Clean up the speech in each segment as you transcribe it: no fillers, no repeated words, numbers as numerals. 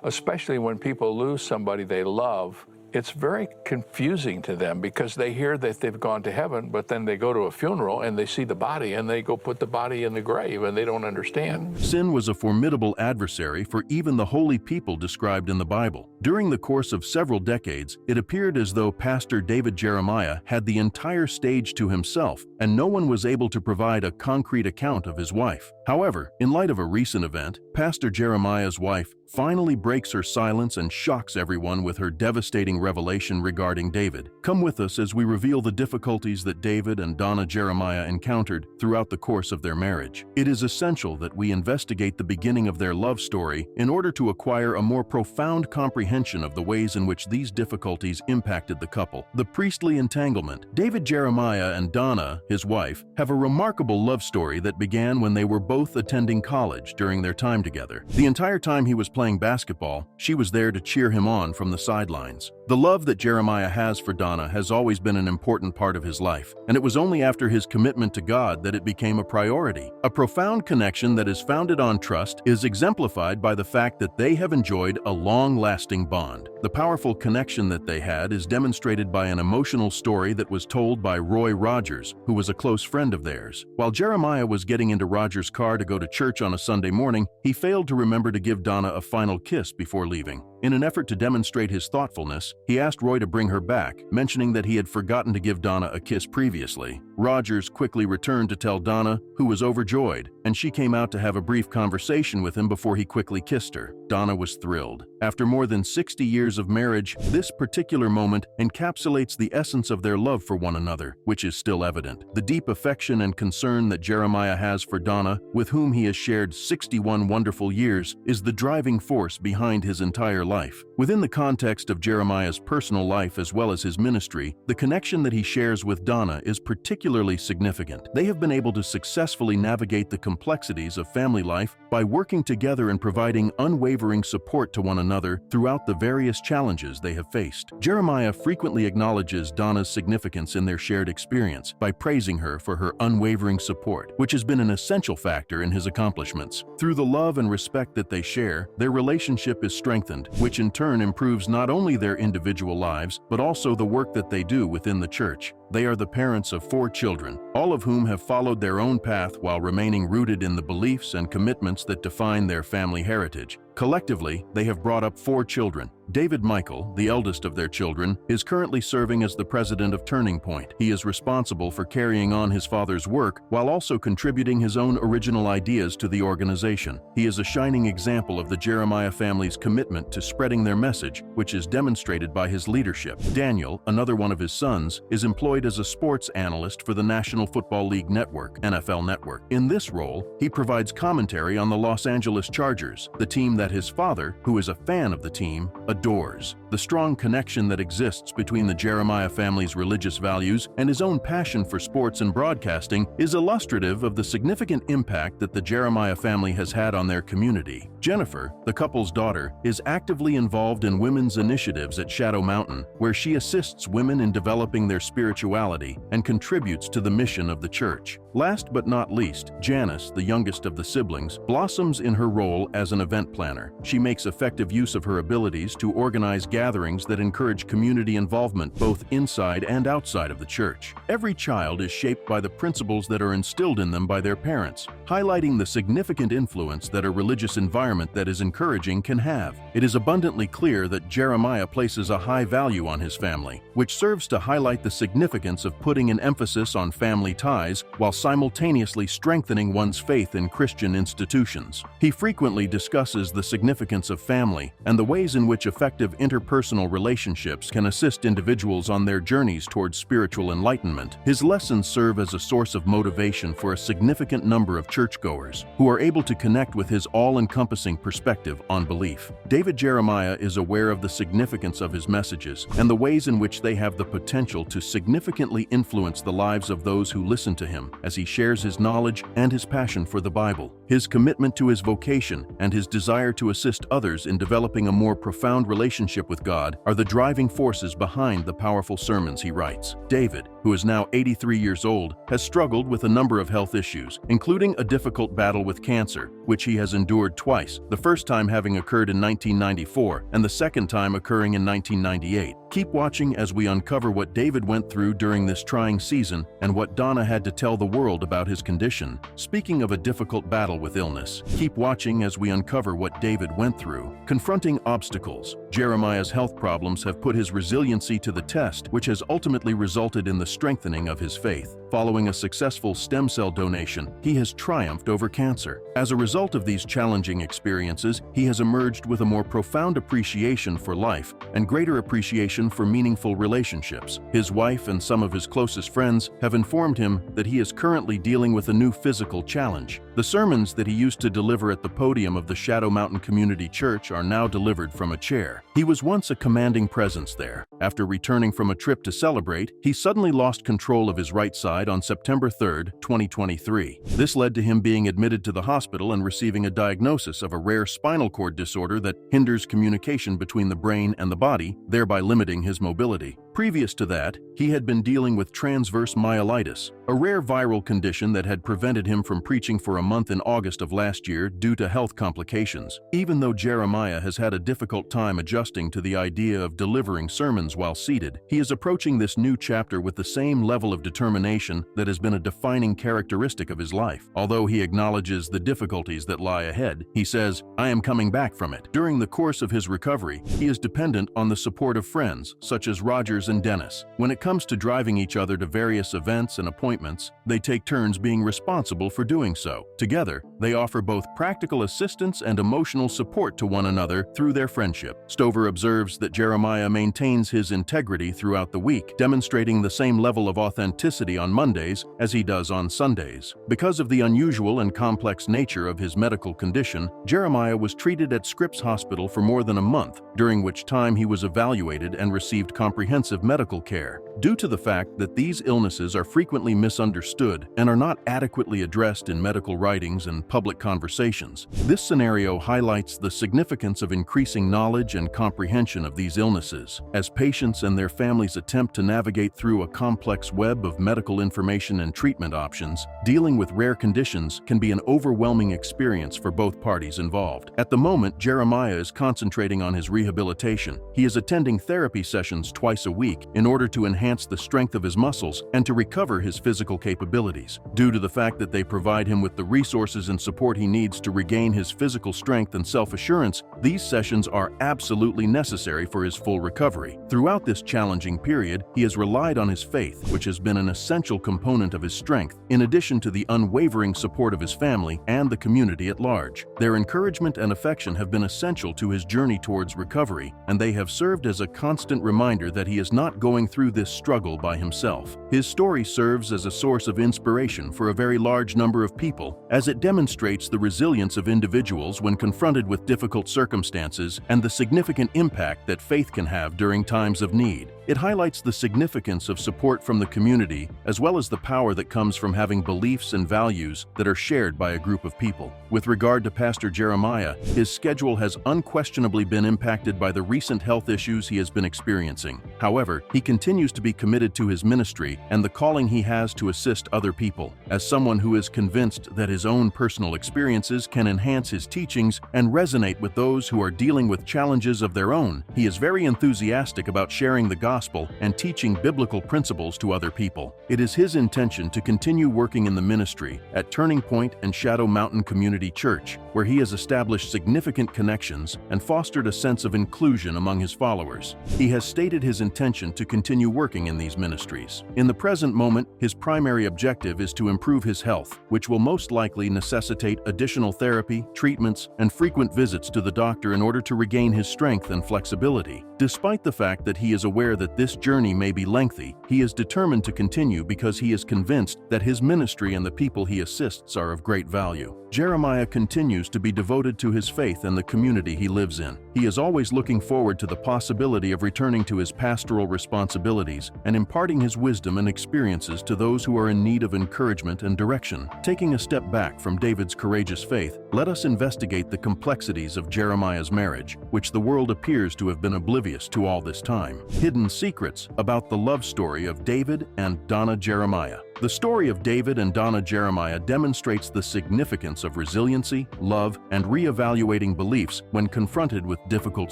especially when people lose somebody they love. It's very confusing to them because they hear that they've gone to heaven, but then they go to a funeral and they see the body and they go put the body in the grave and they don't understand. Sin was a formidable adversary for even the holy people described in the Bible. During the course of several decades, it appeared as though Pastor David Jeremiah had the entire stage to himself, and no one was able to provide a concrete account of his wife. However, in light of a recent event, Pastor Jeremiah's wife finally breaks her silence and shocks everyone with her devastating revelation regarding David. Come with us as we reveal the difficulties that David and Donna Jeremiah encountered throughout the course of their marriage. It is essential that we investigate the beginning of their love story in order to acquire a more profound comprehension of the ways in which these difficulties impacted the couple. The priestly entanglement. David Jeremiah and Donna, his wife, have a remarkable love story that began when they were both attending college during their time together. The entire time he was playing basketball, she was there to cheer him on from the sidelines. The love that Jeremiah has for Donna has always been an important part of his life, and it was only after his commitment to God that it became a priority. A profound connection that is founded on trust is exemplified by the fact that they have enjoyed a long-lasting bond. The powerful connection that they had is demonstrated by an emotional story that was told by Roy Rogers, who was a close friend of theirs. While Jeremiah was getting into Rogers' car to go to church on a Sunday morning, he failed to remember to give Donna a final kiss before leaving. In an effort to demonstrate his thoughtfulness, he asked Roy to bring her back, mentioning that he had forgotten to give Donna a kiss previously. Rogers quickly returned to tell Donna, who was overjoyed, and she came out to have a brief conversation with him before he quickly kissed her. Donna was thrilled. After more than 60 years of marriage, this particular moment encapsulates the essence of their love for one another, which is still evident. The deep affection and concern that Jeremiah has for Donna, with whom he has shared 61 wonderful years, is the driving force behind his entire life. Within the context of Jeremiah's personal life as well as his ministry, the connection that he shares with Donna is particularly significant. They have been able to successfully navigate the complexities of family life by working together and providing unwavering support to one another throughout the various challenges they have faced. Jeremiah frequently acknowledges Donna's significance in their shared experience by praising her for her unwavering support, which has been an essential factor in his accomplishments. Through the love and respect that they share, their relationship is strengthened, which in turn improves not only their individual lives, but also the work that they do within the church. They are the parents of 4 children, all of whom have followed their own path while remaining rooted in the beliefs and commitments that define their family heritage. Collectively, they have brought up 4 children. David Michael, the eldest of their children, is currently serving as the president of Turning Point. He is responsible for carrying on his father's work while also contributing his own original ideas to the organization. He is a shining example of the Jeremiah family's commitment to spreading their message, which is demonstrated by his leadership. Daniel, another one of his sons, is employed as a sports analyst for the National Football League Network, NFL Network. In this role, he provides commentary on the Los Angeles Chargers, the team that his father, who is a fan of the team, adores. The strong connection that exists between the Jeremiah family's religious values and his own passion for sports and broadcasting is illustrative of the significant impact that the Jeremiah family has had on their community. Jennifer, the couple's daughter, is actively involved in women's initiatives at Shadow Mountain, where she assists women in developing their spirituality and contributes to the mission of the church. Last but not least, Janice, the youngest of the siblings, blossoms in her role as an event planner. She makes effective use of her abilities to organize gatherings that encourage community involvement both inside and outside of the church. Every child is shaped by the principles that are instilled in them by their parents, highlighting the significant influence that a religious environment that is encouraging can have. It is abundantly clear that Jeremiah places a high value on his family, which serves to highlight the significance of putting an emphasis on family ties while simultaneously strengthening one's faith in Christian institutions. He frequently discusses the significance of family and the ways in which effective interpersonal relationships can assist individuals on their journeys towards spiritual enlightenment. His lessons serve as a source of motivation for a significant number of churchgoers who are able to connect with his all-encompassing perspective on belief. David Jeremiah is aware of the significance of his messages and the ways in which they have the potential to significantly influence the lives of those who listen to him as he shares his knowledge and his passion for the Bible. His commitment to his vocation and his desire desire to assist others in developing a more profound relationship with God are the driving forces behind the powerful sermons he writes. David, who is now 83 years old, has struggled with a number of health issues, including a difficult battle with cancer, which he has endured twice, the first time having occurred in 1994 and the second time occurring in 1998. Keep watching as we uncover what David went through during this trying season and what Donna had to tell the world about his condition. Speaking of a difficult battle with illness, keep watching as we uncover what David went through. Confronting obstacles. Jeremiah's health problems have put his resiliency to the test, which has ultimately resulted in the strengthening of his faith. Following a successful stem cell donation, he has triumphed over cancer. As a result of these challenging experiences, he has emerged with a more profound appreciation for life and greater appreciation for meaningful relationships. His wife and some of his closest friends have informed him that he is currently dealing with a new physical challenge. The sermons that he used to deliver at the podium of the Shadow Mountain Community Church are now delivered from a chair. He was once a commanding presence there. After returning from a trip to celebrate, he suddenly lost control of his right side on September 3, 2023. This led to him being admitted to the hospital and receiving a diagnosis of a rare spinal cord disorder that hinders communication between the brain and the body, thereby limiting his mobility. Previous to that, he had been dealing with transverse myelitis, a rare viral condition that had prevented him from preaching for a month in August of last year due to health complications. Even though Jeremiah has had a difficult time adjusting to the idea of delivering sermons while seated, he is approaching this new chapter with the same level of determination that has been a defining characteristic of his life. Although he acknowledges the difficulties that lie ahead, he says, "I am coming back from it." During the course of his recovery, he is dependent on the support of friends, such as Rogers and Dennis. When it comes to driving each other to various events and appointments, they take turns being responsible for doing so. Together, they offer both practical assistance and emotional support to one another through their friendship. Stover observes that Jeremiah maintains his integrity throughout the week, demonstrating the same level of authenticity on Mondays as he does on Sundays. Because of the unusual and complex nature of his medical condition, Jeremiah was treated at Scripps Hospital for more than a month, during which time he was evaluated and received comprehensive medical care. Due to the fact that these illnesses are frequently misunderstood and are not adequately addressed in medical writings and public conversations, this scenario highlights the significance of increasing knowledge and comprehension of these illnesses. As patients and their families attempt to navigate through a complex web of medical information and treatment options, dealing with rare conditions can be an overwhelming experience for both parties involved. At the moment, Jeremiah is concentrating on his rehabilitation. He is attending therapy sessions twice a week in order to enhance the strength of his muscles and to recover his physical capabilities. Due to the fact that they provide him with the resources and support he needs to regain his physical strength and self-assurance, these sessions are absolutely necessary for his full recovery. Throughout this challenging period, he has relied on his faith, which has been an essential component of his strength, in addition to the unwavering support of his family and the community at large. Their encouragement and affection have been essential to his journey towards recovery, and they have served as a constant reminder that he is not going through this struggle by himself. His story serves as a source of inspiration for a very large number of people, as it demonstrates the resilience of individuals when confronted with difficult circumstances and the significant impact that faith can have during times of need. It highlights the significance of support from the community, as well as the power that comes from having beliefs and values that are shared by a group of people. With regard to Pastor Jeremiah, his schedule has unquestionably been impacted by the recent health issues he has been experiencing. However, he continues to be committed to his ministry and the calling he has to assist other people. As someone who is convinced that his own personal experiences can enhance his teachings and resonate with those who are dealing with challenges of their own, he is very enthusiastic about sharing the gospel and teaching biblical principles to other people. It is his intention to continue working in the ministry at Turning Point and Shadow Mountain Community Church, where he has established significant connections and fostered a sense of inclusion among his followers. He has stated his intention to continue working in these ministries. In the present moment, his primary objective is to improve his health, which will most likely necessitate additional therapy, treatments, and frequent visits to the doctor in order to regain his strength and flexibility. Despite the fact that he is aware that this journey may be lengthy, he is determined to continue because he is convinced that his ministry and the people he assists are of great value. Jeremiah continues to be devoted to his faith and the community he lives in. He is always looking forward to the possibility of returning to his pastoral responsibilities and imparting his wisdom and experiences to those who are in need of encouragement and direction. Taking a step back from David's courageous faith, let us investigate the complexities of Jeremiah's marriage, which the world appears to have been oblivious to all this time. Hidden secrets about the love story of David and Donna Jeremiah. The story of David and Donna Jeremiah demonstrates the significance of resiliency, love, and reevaluating beliefs when confronted with difficult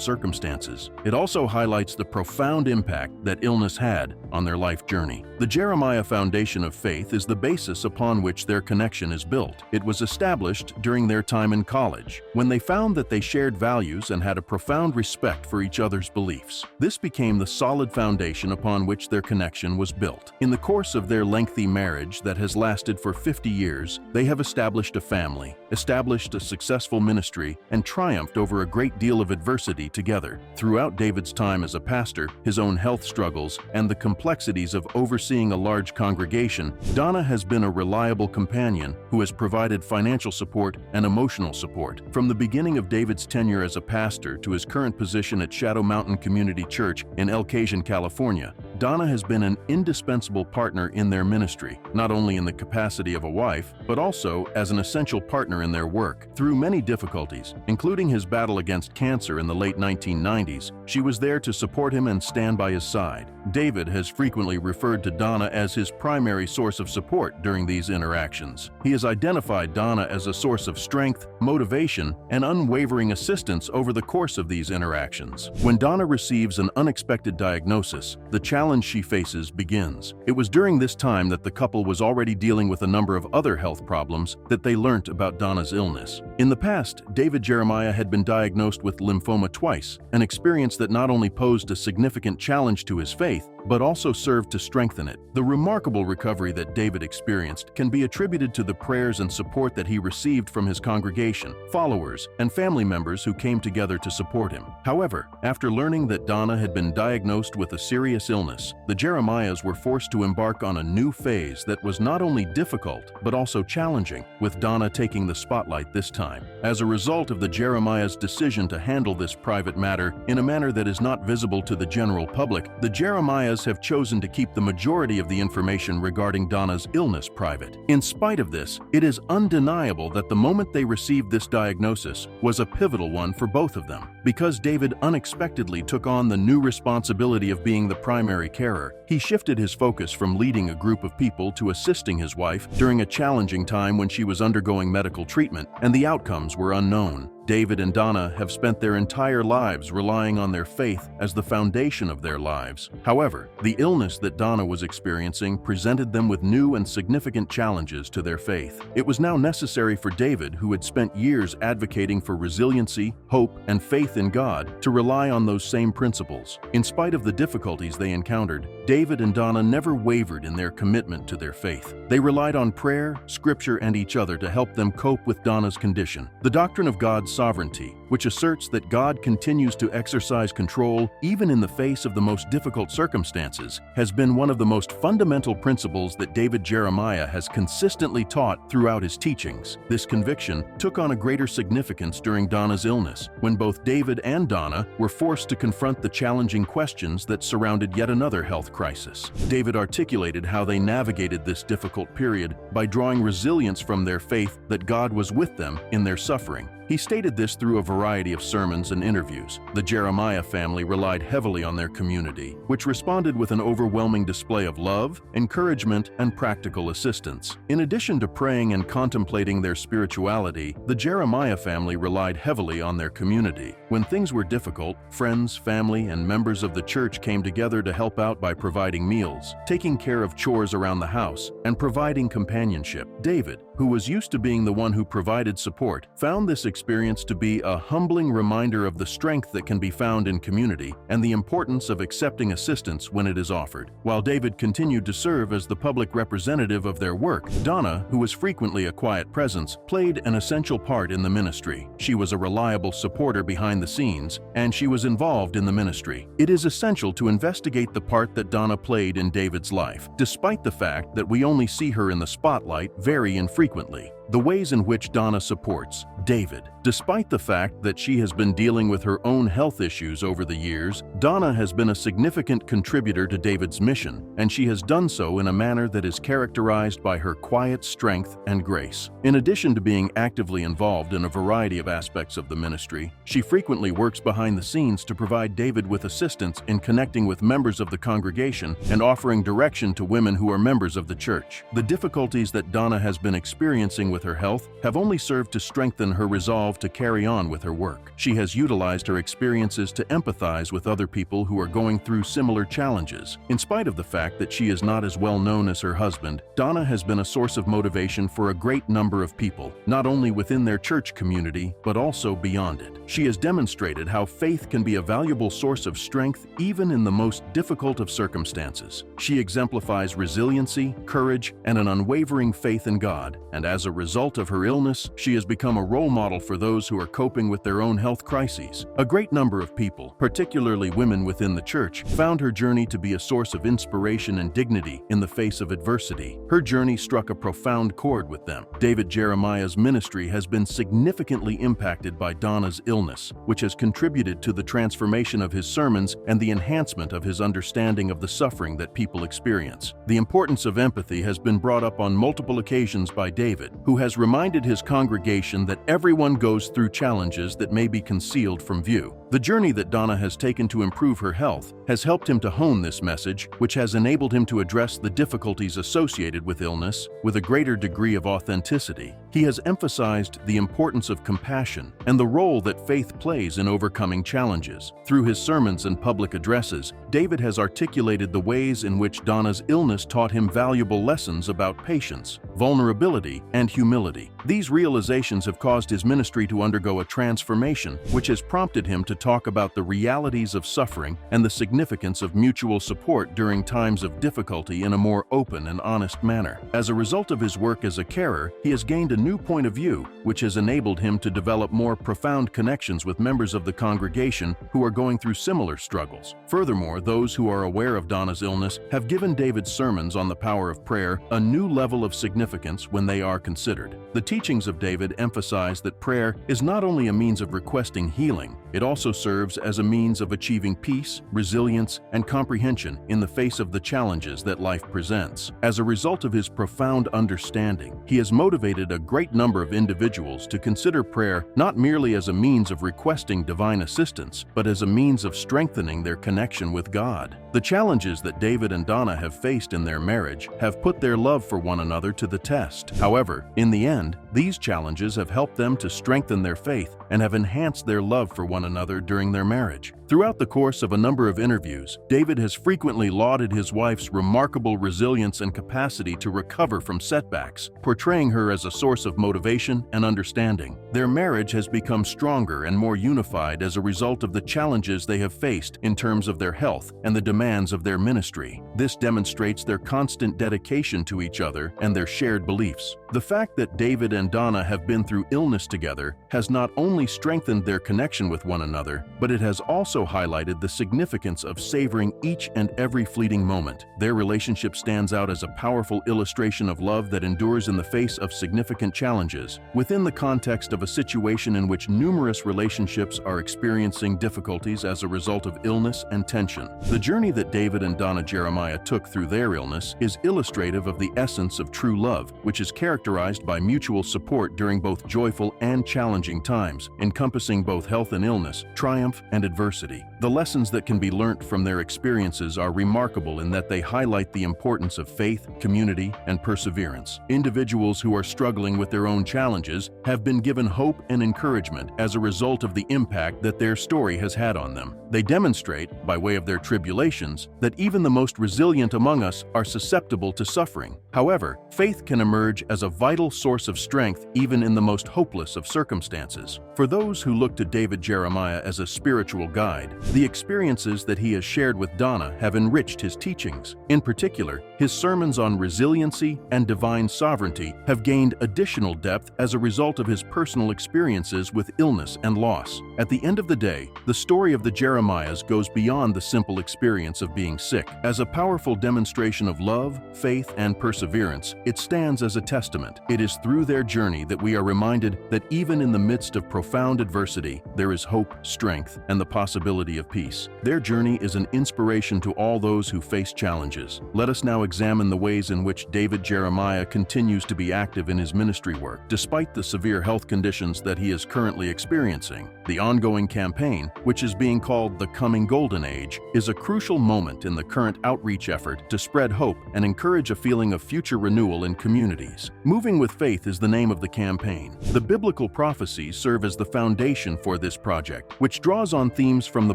circumstances. It also highlights the profound impact that illness had on their life journey. The Jeremiah foundation of faith is the basis upon which their connection is built. It was established during their time in college, when they found that they shared values and had a profound respect for each other's beliefs. This became the solid foundation upon which their connection was built. In the course of their lengthy marriage that has lasted for 50 years, they have established a family, established a successful ministry, and triumphed over a great deal of adversity together. Throughout David's time as a pastor, his own health struggles, and the complexities of overseeing a large congregation, Donna has been a reliable companion who has provided financial support and emotional support. From the beginning of David's tenure as a pastor to his current position at Shadow Mountain Community Church in El Cajon, California, Donna has been an indispensable partner in their ministry, not only in the capacity of a wife, but also as an essential partner in their work. Through many difficulties, including his battle against cancer in the late 1990s, she was there to support him and stand by his side. David has frequently referred to Donna as his primary source of support during these interactions. He has identified Donna as a source of strength, motivation, and unwavering assistance over the course of these interactions. When Donna receives an unexpected diagnosis, the challenge she faces begins. It was during this time that the couple was already dealing with a number of other health problems that they learnt about Donna's illness. In the past, David Jeremiah had been diagnosed with lymphoma twice, an experience that not only posed a significant challenge to his faith, but also served to strengthen it. The remarkable recovery that David experienced can be attributed to the prayers and support that he received from his congregation, followers, and family members who came together to support him. However, after learning that Donna had been diagnosed with a serious illness, the Jeremiahs were forced to embark on a new phase that was not only difficult, but also challenging, with Donna taking the spotlight this time. As a result of the Jeremiahs' decision to handle this private matter in a manner that is not visible to the general public, the Jeremiahs have chosen to keep the majority of the information regarding Donna's illness private. In spite of this, it is undeniable that the moment they received this diagnosis was a pivotal one for both of them. Because David unexpectedly took on the new responsibility of being the primary carer, he shifted his focus from leading a group of people to assisting his wife during a challenging time when she was undergoing medical treatment and the outcomes were unknown. David and Donna have spent their entire lives relying on their faith as the foundation of their lives. However, the illness that Donna was experiencing presented them with new and significant challenges to their faith. It was now necessary for David, who had spent years advocating for resiliency, hope, and faith in God, to rely on those same principles. In spite of the difficulties they encountered, David and Donna never wavered in their commitment to their faith. They relied on prayer, scripture, and each other to help them cope with Donna's condition. The doctrine of God's sovereignty, which asserts that God continues to exercise control even in the face of the most difficult circumstances, has been one of the most fundamental principles that David Jeremiah has consistently taught throughout his teachings. This conviction took on a greater significance during Donna's illness, when both David and Donna were forced to confront the challenging questions that surrounded yet another health crisis. David articulated how they navigated this difficult period by drawing resilience from their faith that God was with them in their suffering. He stated this through a variety of sermons and interviews. The Jeremiah family relied heavily on their community, which responded with an overwhelming display of love, encouragement, and practical assistance. In addition to praying and contemplating their spirituality, the Jeremiah family relied heavily on their community. When things were difficult, friends, family, and members of the church came together to help out by providing meals, taking care of chores around the house, and providing companionship. David, who was used to being the one who provided support, found this experience to be a humbling reminder of the strength that can be found in community and the importance of accepting assistance when it is offered. While David continued to serve as the public representative of their work, Donna, who was frequently a quiet presence, played an essential part in the ministry. She was a reliable supporter behind the scenes, and she was involved in the ministry. It is essential to investigate the part that Donna played in David's life, despite the fact that we only see her in the spotlight very infrequently. The ways in which Donna supports David. Despite the fact that she has been dealing with her own health issues over the years, Donna has been a significant contributor to David's mission, and she has done so in a manner that is characterized by her quiet strength and grace. In addition to being actively involved in a variety of aspects of the ministry, she frequently works behind the scenes to provide David with assistance in connecting with members of the congregation and offering direction to women who are members of the church. The difficulties that Donna has been experiencing with her health have only served to strengthen her resolve to carry on with her work. She has utilized her experiences to empathize with other people who are going through similar challenges. In spite of the fact that she is not as well known as her husband, Donna has been a source of motivation for a great number of people, not only within their church community, but also beyond it. She has demonstrated how faith can be a valuable source of strength even in the most difficult of circumstances. She exemplifies resiliency, courage, and an unwavering faith in God, and as a result of her illness, she has become a role model for those who are coping with their own health crises. A great number of people, particularly women within the church, found her journey to be a source of inspiration and dignity in the face of adversity. Her journey struck a profound chord with them. David Jeremiah's ministry has been significantly impacted by Donna's illness, which has contributed to the transformation of his sermons and the enhancement of his understanding of the suffering that people experience. The importance of empathy has been brought up on multiple occasions by David, who has reminded his congregation that everyone goes through challenges that may be concealed from view. The journey that Donna has taken to improve her health has helped him to hone this message, which has enabled him to address the difficulties associated with illness with a greater degree of authenticity. He has emphasized the importance of compassion and the role that faith plays in overcoming challenges. Through his sermons and public addresses, David has articulated the ways in which Donna's illness taught him valuable lessons about patience, vulnerability, and humility. These realizations have caused his ministry to undergo a transformation, which has prompted him to talk about the realities of suffering and the significance of mutual support during times of difficulty in a more open and honest manner. As a result of his work as a carer, he has gained a new point of view, which has enabled him to develop more profound connections with members of the congregation who are going through similar struggles. Furthermore, those who are aware of Donna's illness have given David's sermons on the power of prayer a new level of significance when they are considered. The teachings of David emphasize that prayer is not only a means of requesting healing, it also serves as a means of achieving peace, resilience, and comprehension in the face of the challenges that life presents. As a result of his profound understanding, he has motivated a great number of individuals to consider prayer not merely as a means of requesting divine assistance, but as a means of strengthening their connection with God. The challenges that David and Donna have faced in their marriage have put their love for one another to the test. However, in the end, these challenges have helped them to strengthen their faith and have enhanced their love for one another during their marriage. Throughout the course of a number of interviews, David has frequently lauded his wife's remarkable resilience and capacity to recover from setbacks, portraying her as a source of motivation and understanding. Their marriage has become stronger and more unified as a result of the challenges they have faced in terms of their health and the demands of their ministry. This demonstrates their constant dedication to each other and their shared beliefs. The fact that David and Donna have been through illness together has not only strengthened their connection with one another, but it has also highlighted the significance of savoring each and every fleeting moment. Their relationship stands out as a powerful illustration of love that endures in the face of significant challenges. Within the context of a situation in which numerous relationships are experiencing difficulties as a result of illness and tension, the journey that David and Donna Jeremiah took through their illness is illustrative of the essence of true love, which is characterized by mutual support during both joyful and challenging times, encompassing both health and illness, triumph and adversity. The lessons that can be learnt from their experiences are remarkable in that they highlight the importance of faith, community, and perseverance. Individuals who are struggling with their own challenges have been given hope and encouragement as a result of the impact that their story has had on them. They demonstrate, by way of their tribulations, that even the most resilient among us are susceptible to suffering. However, faith can emerge as a vital source of strength even in the most hopeless of circumstances. For those who look to David Jeremiah as a spiritual guide, the experiences that he has shared with Donna have enriched his teachings. In particular, his sermons on resiliency and divine sovereignty have gained additional depth as a result of his personal experiences with illness and loss. At the end of the day, the story of the Jeremiahs goes beyond the simple experience of being sick. As a powerful demonstration of love, faith, and perseverance, perseverance, it stands as a testament. It is through their journey that we are reminded that even in the midst of profound adversity, there is hope, strength, and the possibility of peace. Their journey is an inspiration to all those who face challenges. Let us now examine the ways in which David Jeremiah continues to be active in his ministry work, despite the severe health conditions that he is currently experiencing. The ongoing campaign, which is being called the Coming Golden Age, is a crucial moment in the current outreach effort to spread hope and encourage a feeling of future renewal in communities. Moving with Faith is the name of the campaign. The biblical prophecies serve as the foundation for this project, which draws on themes from the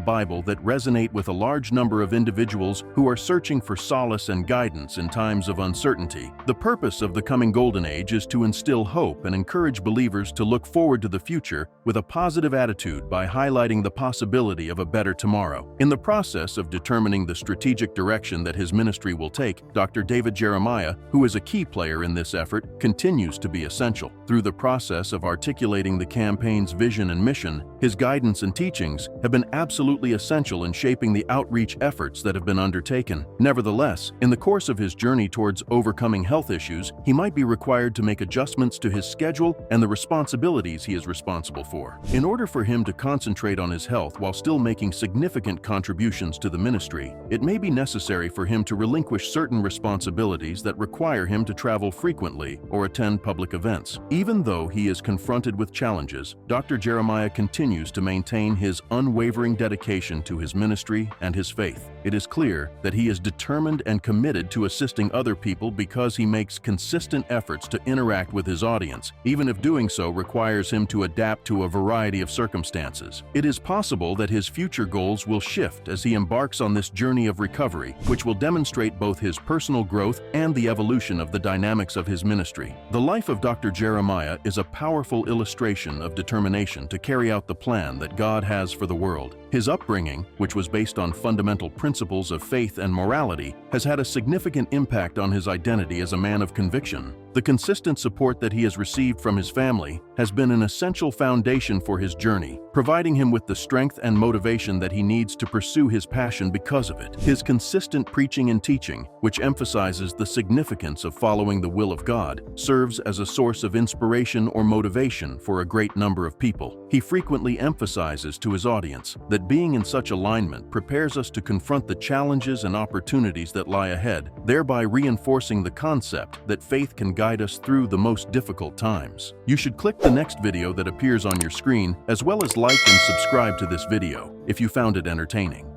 Bible that resonate with a large number of individuals who are searching for solace and guidance in times of uncertainty. The purpose of the Coming Golden Age is to instill hope and encourage believers to look forward to the future with a positive attitude by highlighting the possibility of a better tomorrow. In the process of determining the strategic direction that his ministry will take, Dr. David Jeremiah, who is a key player in this effort, continues to be essential. Through the process of articulating the campaign's vision and mission, his guidance and teachings have been absolutely essential in shaping the outreach efforts that have been undertaken. Nevertheless, in the course of his journey towards overcoming health issues, he might be required to make adjustments to his schedule and the responsibilities he is responsible for. In order for him to concentrate on his health while still making significant contributions to the ministry, it may be necessary for him to relinquish certain responsibilities that require him to travel frequently or attend public events. Even though he is confronted with challenges, Dr. Jeremiah continues to maintain his unwavering dedication to his ministry and his faith. It is clear that he is determined and committed to assisting other people because he makes consistent efforts to interact with his audience, even if doing so requires him to adapt to a variety of circumstances. It is possible that his future goals will shift as he embarks on this journey of recovery, which will demonstrate both his personal growth and the evolution of the dynamics of his ministry. The life of Dr. Jeremiah is a powerful illustration of determination to carry out the plan that God has for the world. His upbringing, which was based on fundamental principles of faith and morality, has had a significant impact on his identity as a man of conviction. The consistent support that he has received from his family has been an essential foundation for his journey, providing him with the strength and motivation that he needs to pursue his passion because of it. His consistent preaching and teaching, which emphasizes the significance of following the will of God, serves as a source of inspiration or motivation for a great number of people. He frequently emphasizes to his audience that being in such alignment prepares us to confront the challenges and opportunities that lie ahead, thereby reinforcing the concept that faith can guide us through the most difficult times. You should click the next video that appears on your screen, as well as like and subscribe to this video if you found it entertaining.